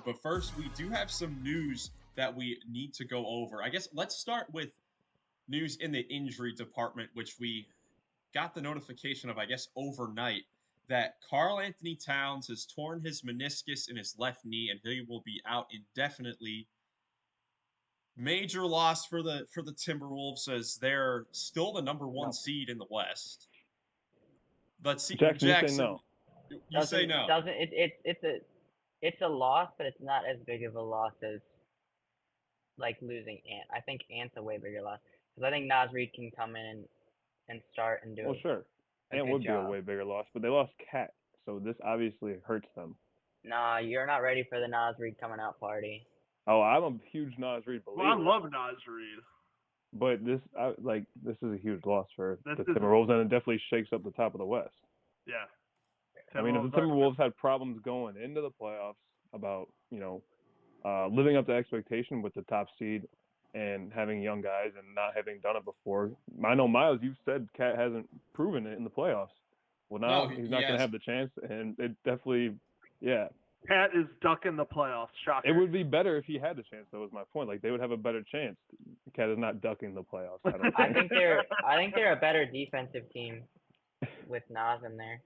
But first, we do have some news that we need to go over. I guess let's start with news in the injury department, which we got the notification of, I guess, overnight that Karl Anthony Towns has torn his meniscus in his left knee and he will be out indefinitely. Major loss for the Timberwolves as they're still the number one No. seed in the West. Let's see, Jackson, you say Jackson. no. You say no. It's a loss, but it's not as big of a loss as like losing Ant. I think Ant's a way bigger loss because I think Naz Reid can come in and start and do. Well, sure. Ant would be a way bigger loss, but they lost Cat, so this obviously hurts them. Nah, you're not ready for the Naz Reid coming out party. Oh, I'm a huge Naz Reid believer. Well, I love Naz Reid. But this is a huge loss for the Timberwolves, and it definitely shakes up the top of the West. Yeah. I mean, if the Timberwolves had problems going into the playoffs about, living up to expectation with the top seed and having young guys and not having done it before. I know, Miles, you've said Cat hasn't proven it in the playoffs. Well, now he's not going to have the chance, and it definitely, yeah. Cat is ducking the playoffs. Shocker. It would be better if he had the chance, though, is my point. Like, they would have a better chance. Cat is not ducking the playoffs. I think they're a better defensive team with Naz in there.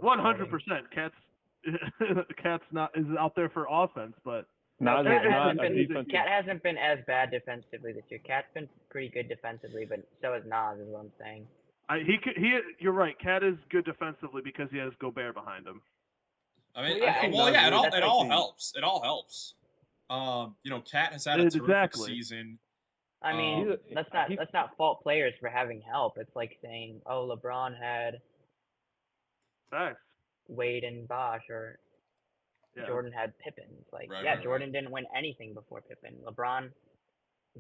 100%. Cat's not is out there for offense, but Cat hasn't been as bad defensively this year. Cat's been pretty good defensively, but so is Naz, is what I'm saying. You're right. Cat is good defensively because he has Gobert behind him. I mean, it all helps. It all helps. Cat has had a terrific season. I mean, let's not fault players for having help. It's like saying, oh, LeBron had Wade and Bosh, or Jordan had Pippen. Like, Jordan didn't win anything before Pippen. LeBron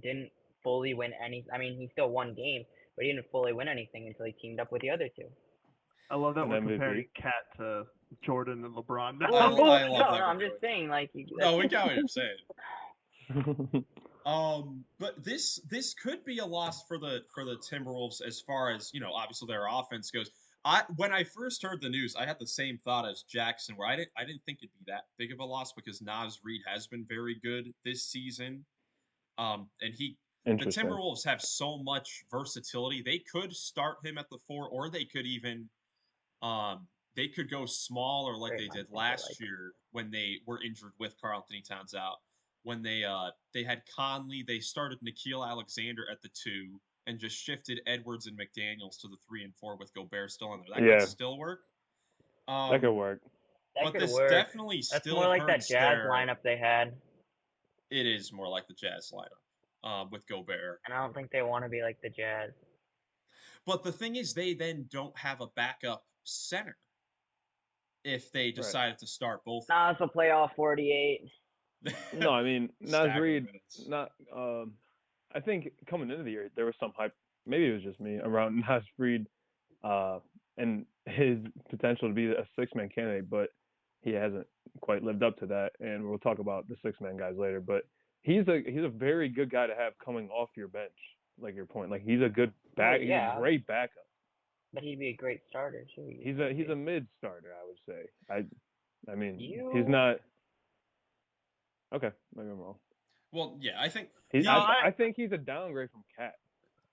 didn't fully win any. I mean, he still won games, but he didn't fully win anything until he teamed up with the other two. I love that we're comparing Cat to Jordan and LeBron. I'm just saying, like. We got what you're saying. But this could be a loss for the Timberwolves as far as obviously their offense goes. When I first heard the news, I had the same thought as Jackson, where I didn't think it'd be that big of a loss because Naz Reid has been very good this season, and the Timberwolves have so much versatility. They could start him at the 4, or they could even they could go smaller like they did last year when they were injured with Karl Anthony Towns out. When they had Conley, they started Nickeil Alexander at the 2 and just shifted Edwards and McDaniels to the 3 and 4 with Gobert still in there. That could still work. That could work. Definitely That's still more like that hurts Jazz lineup they had. It is more like the Jazz lineup with Gobert. And I don't think they want to be like the Jazz. But the thing is, they then don't have a backup center if they decided to start both. Nah, it's a playoff 48. No, I mean, Naz Reid, I think coming into the year, there was some hype, maybe it was just me, around Naz Reid and his potential to be a 6-man candidate, but he hasn't quite lived up to that, and we'll talk about the 6-man guys later, but he's a very good guy to have coming off your bench, like your point. Like, he's a good he's a great backup. But he'd be a great starter, too. He's a mid-starter, I would say. I mean, he's not... Okay, maybe I'm wrong. Well, yeah, I think I think he's a downgrade from Cat.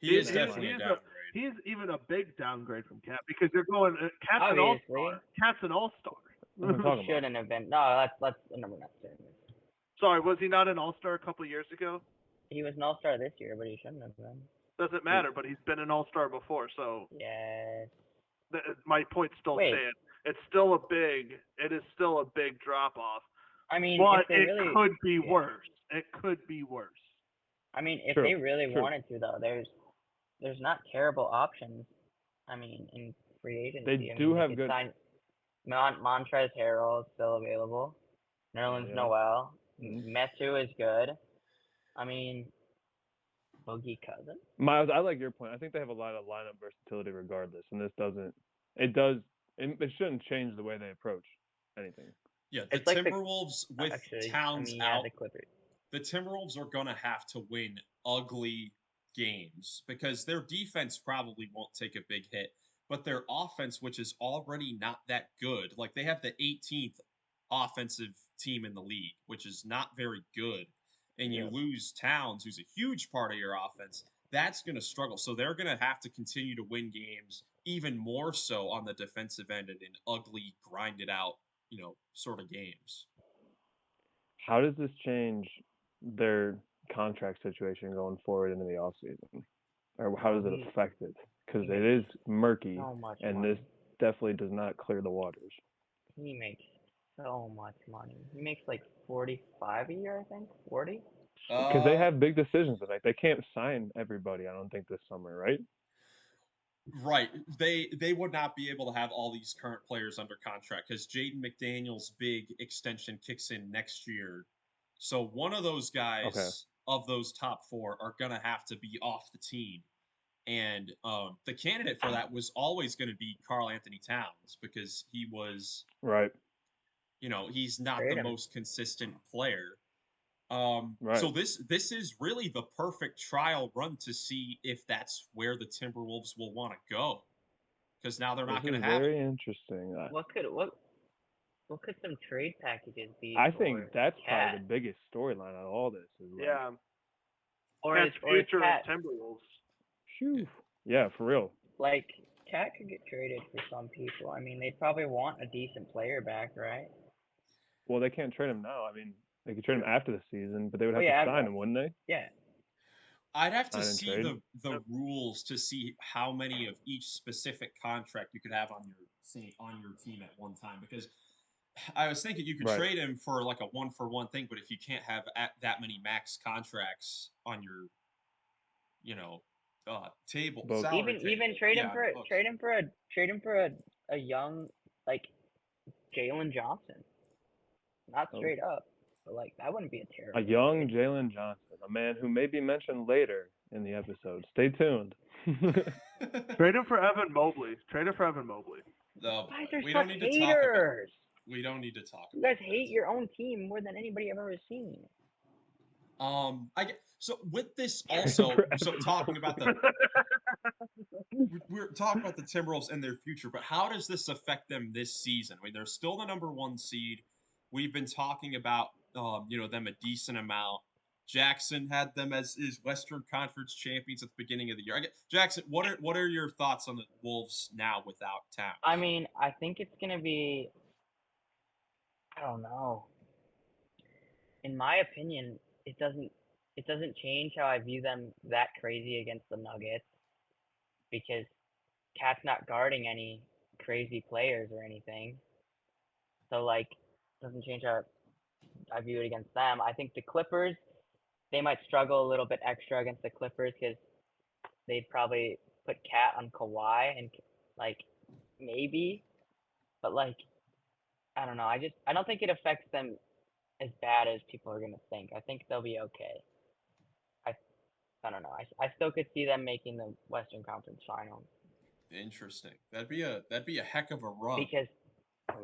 He is definitely a downgrade. He's even a big downgrade from Cat because you're going Cat's an all-star. Cat's an all-star. Shouldn't have been. No, we're not saying this. Sorry, was he not an all-star a couple of years ago? He was an all-star this year, but he shouldn't have been. Doesn't matter, but he's been an all-star before, so. Yes. My point still stands. It is still a big drop-off. I mean, but it could be worse. It could be worse. I mean, if they really wanted to, though, there's not terrible options. I mean, in free agency, they do have good. Montrezl Harrell is still available. Nerlens Noel. Metu is good. I mean, Boogie Cousins. Miles, I like your point. I think they have a lot of lineup versatility regardless, and this doesn't. It shouldn't change the way they approach anything. Yeah, the Timberwolves with Towns out. The Timberwolves are going to have to win ugly games because their defense probably won't take a big hit, but their offense, which is already not that good, like they have the 18th offensive team in the league, which is not very good, and you lose Towns, who's a huge part of your offense, that's going to struggle. So they're going to have to continue to win games even more so on the defensive end and in ugly, grinded out, sort of games. How does this change their contract situation going forward into the offseason? Or how does it affect it? Because it is murky, and this definitely does not clear the waters. He makes so much money. He makes like 45 a year, I think. 40? Because they have big decisions to make. They can't sign everybody, I don't think, this summer, right? Right. They would not be able to have all these current players under contract because Jaden McDaniels' big extension kicks in next year. So one of those guys of those top 4 are going to have to be off the team. And the candidate for that was always going to be Karl Anthony Towns because he was right. He's not the most consistent player. So this is really the perfect trial run to see if that's where the Timberwolves will want to go, because now they're not going to have very interesting. What could some trade packages be? I think that's probably the biggest storyline out of all this. Or is future of Timberwolves. Phew. Yeah, for real. Like Cat could get traded for some people. I mean, they'd probably want a decent player back, right? Well, they can't trade him now. I mean, they could trade him after the season, but they would have to sign him, wouldn't they? Yeah. I'd have to see the rules to see how many of each specific contract you could have on your team at one time, because I was thinking you could trade him for like a 1-for-1 thing, but if you can't have that many max contracts on your table, even trade him for a young like Jalen Johnson. Not straight up, but like that wouldn't be a terrible. A young Jalen Johnson, a man who may be mentioned later in the episode. Stay tuned. Trade him for Evan Mobley. No, guys are we such don't need haters. to talk about. We don't need to talk. You guys hate your own team more than anybody I've ever seen. So with this also, talking about we're talking about the Timberwolves and their future, but how does this affect them this season? I mean, they're still the number 1 seed. We've been talking about them a decent amount. Jackson had them as his Western Conference champions at the beginning of the year. Jackson, what are your thoughts on the Wolves now without Towns? I mean, I think it's gonna be. I don't know. In my opinion, it doesn't change how I view them that crazy against the Nuggets, because Cat's not guarding any crazy players or anything. So like, doesn't change how I view it against them. I think the Clippers, they might struggle a little bit extra against the Clippers because they'd probably put Cat on Kawhi and like maybe, but like I don't know. I don't think it affects them as bad as people are gonna think. I think they'll be okay. I don't know. I still could see them making the Western Conference Finals. Interesting. That'd be a heck of a run. Because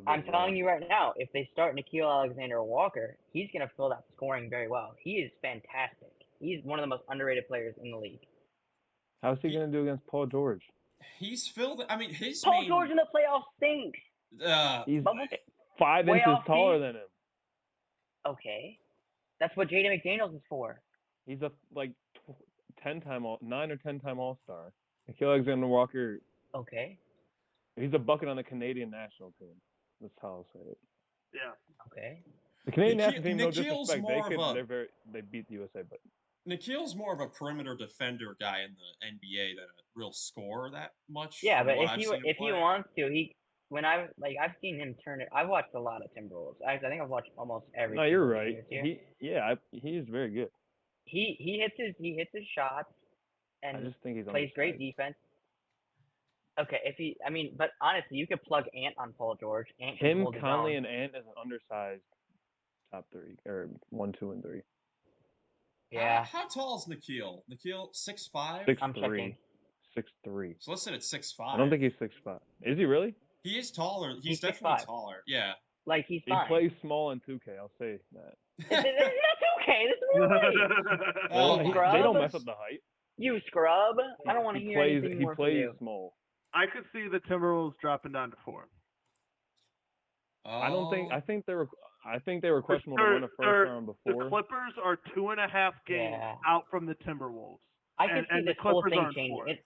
I'm telling you right now, if they start Nickeil Alexander-Walker, he's going to fill that scoring very well. He is fantastic. He's one of the most underrated players in the league. How's he going to do against Paul George? He's filled. I mean, Paul George in the playoffs stinks. He's 5 inches taller than him. Okay, that's what Jaden McDaniels is for. He's a 9 or 10 time All-Star. Nickeil Alexander-Walker. Okay. He's a bucket on the Canadian national team. That's how I'll say it. Yeah. Okay. The Canadian national team, no disrespect, they beat the USA, but Nikhil's more of a perimeter defender guy in the NBA than a real scorer that much. Yeah, but if he wants to, I've seen him turn it. I've watched a lot of Timberwolves. I think I've watched almost every. No, you're right. He is very good. He hits his shots, and I just think he's plays great defense. Okay, but honestly, you could plug Ant on Paul George. Ant Him, Conley, and Ant is an undersized top 3 or 1, 2, and 3. Yeah. How tall is Nickeil? Nickeil 6'5"? 6'3". 6'3". So let's say it's 6'5". I don't think he's 6'5". Is he really? He is taller. He's definitely 6'5". Taller. Yeah. Like he's fine. He plays small in 2K. I'll say that. This is not 2K. This is real life. They don't mess up the height. You scrub. I don't want to hear anything more from you. He plays small. I could see the Timberwolves dropping down to 4. I don't think. I think they were questionable to win a first round before. The Clippers are 2.5 games out from the Timberwolves. I could see this whole thing changing.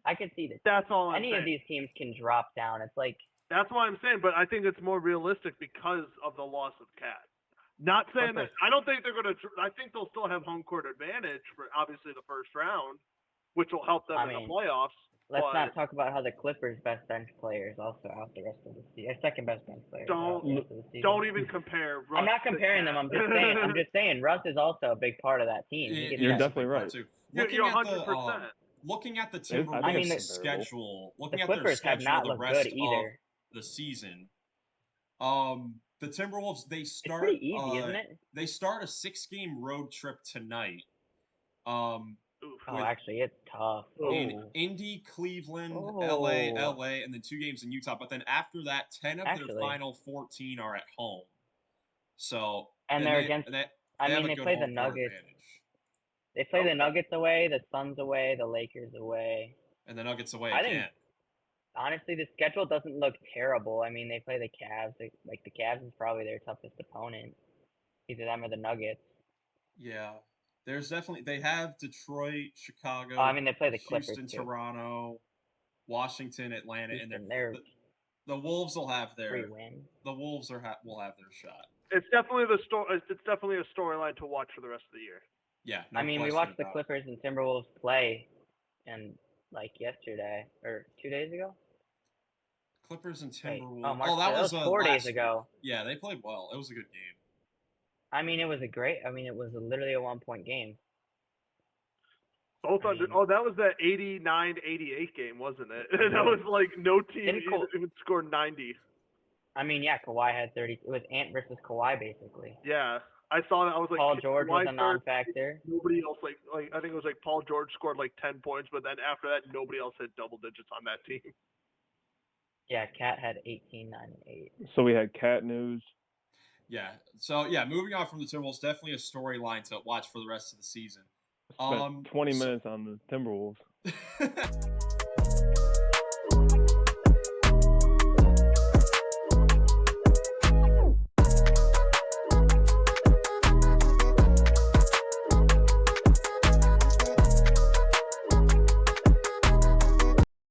I could see this. That's all I'm saying. Any of these teams can drop down. It's like. That's why I'm saying, but I think it's more realistic because of the loss of Cat. Not saying that I don't think they're going to. I think they'll still have home court advantage for obviously the first round, which will help them in the playoffs. Let's not talk about how the Clippers' best bench player is also out the rest of the season. Second best bench player. Don't even compare. Russ I'm not comparing them. I'm just saying. I'm just saying. Russ is also a big part of that team. You're definitely right. You're 100%. Looking at the Timberwolves' schedule, looking at their schedule the rest of the season, the Timberwolves it's pretty easy, isn't it? They start a 6-game road trip tonight. Actually, it's tough. In Indy, Cleveland, LA, and then 2 games in Utah. But then after that, 10 of their final 14 are at home. So they're against. They play the Nuggets. They play the Nuggets away, the Suns away, the Lakers away, and the Nuggets away again. Honestly, the schedule doesn't look terrible. I mean, they play the Cavs. The Cavs is probably their toughest opponent. Either them or the Nuggets. Yeah. There's definitely – they have Detroit, Chicago, they play the Clippers Houston, too. Toronto, Washington, Atlanta. Houston, and the Wolves will have their – the Wolves will have their shot. It's definitely It's definitely a storyline to watch for the rest of the year. Yeah, no we watched the Clippers and Timberwolves play, and yesterday or 2 days ago. Clippers and Timberwolves. That was 4 days ago. Yeah, they played well. It was a good game. It was it was literally a 1-point game. That was that 89-88 game, wasn't it? That was like no team even scored 90. Kawhi had 30. It was Ant versus Kawhi, basically. Yeah. I saw that. I was like, Paul George was a non-factor. Nobody else I think it was like Paul George scored like 10 points, but then after that, nobody else hit double digits on that team. Yeah, Cat had 18, 9, and 8. So we had Cat news. Yeah. So moving on from the Timberwolves, definitely a storyline to watch for the rest of the season. Spent 20 minutes on the Timberwolves.